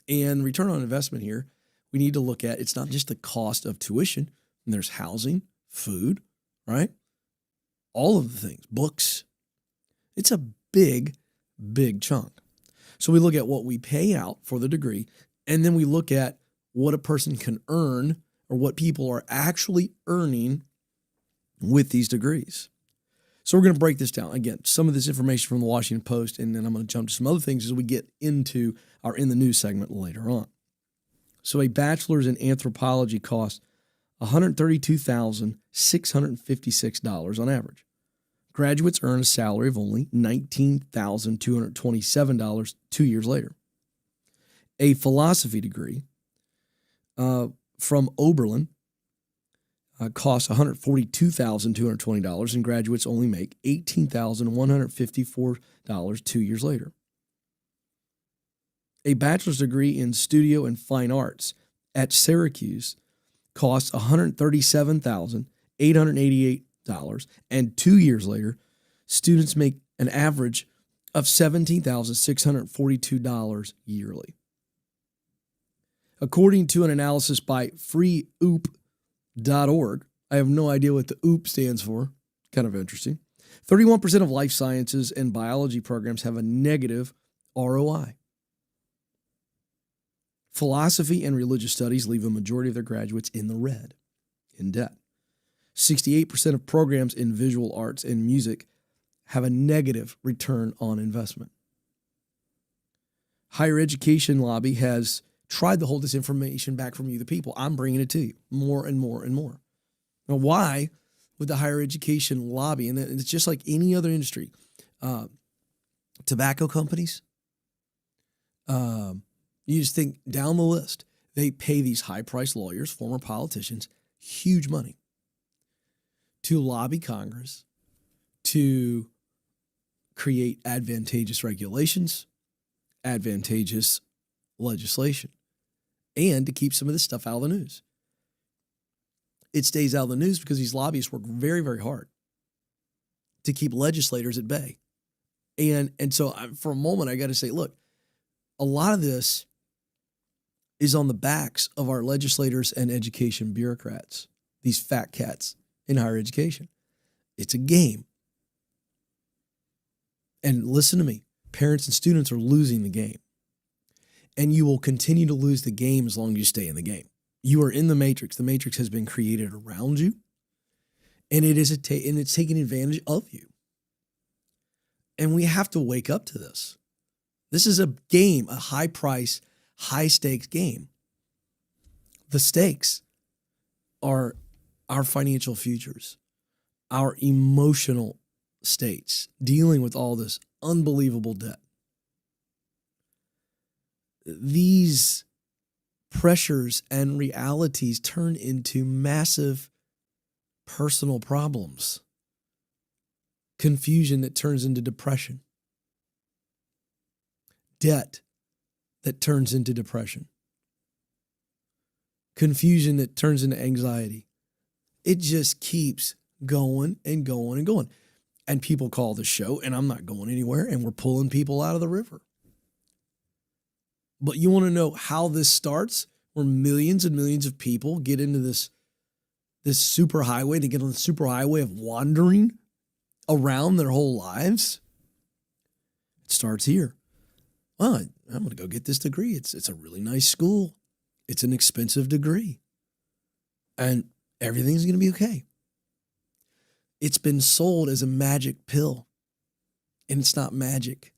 And return on investment here, we need to look at, it's not just the cost of tuition. And there's housing, food, right? All of the things, books. It's a big, big chunk. So we look at what we pay out for the degree, and then we look at what a person can earn or what people are actually earning with these degrees. So we're going to break this down. Again, some of this information from the Washington Post, and then I'm going to jump to some other things as we get into our In the News segment later on. So a bachelor's in anthropology costs $132,656 on average. Graduates earn a salary of only $19,227 2 years later. A philosophy degree from Oberlin costs $142,220, and graduates only make $18,154 2 years later. A bachelor's degree in studio and fine arts at Syracuse costs $137,888, and 2 years later, students make an average of $17,642 yearly. According to an analysis by freeoop.org, I have no idea what the OOP stands for, kind of interesting, 31% of life sciences and biology programs have a negative ROI. Philosophy and religious studies leave a majority of their graduates in the red, in debt. 68% of programs in visual arts and music have a negative return on investment. Higher education lobby has tried to hold this information back from you, the people. I'm bringing it to you more and more and more. Now, why would the higher education lobby, and it's just like any other industry, tobacco companies, you just think down the list, they pay these high-priced lawyers, former politicians, huge money to lobby Congress to create advantageous regulations, advantageous legislation, and to keep some of this stuff out of the news. It stays out of the news because these lobbyists work very, very hard to keep legislators at bay. And so for a moment, I got to say, look, a lot of this is on the backs of our legislators and education bureaucrats, these fat cats in higher education. It's a game. And listen to me, parents and students are losing the game. And you will continue to lose the game as long as you stay in the game. You are in the matrix. The matrix has been created around you, and it's taking advantage of you. And we have to wake up to this. This is a game, a high price, high stakes game. The stakes are our financial futures, our emotional states, dealing with all this unbelievable debt. These pressures and realities turn into massive personal problems, confusion that turns into depression, debt that turns into depression, confusion that turns into anxiety. It just keeps going and going and going. And people call the show, and I'm not going anywhere, and we're pulling people out of the river. But you want to know how this starts, where millions and millions of people get into this super highway, to get on the super highway of wandering around their whole lives? It starts here. Well, I'm going to go get this degree. It's a really nice school. It's an expensive degree. And everything's going to be okay. It's been sold as a magic pill. And it's not magic.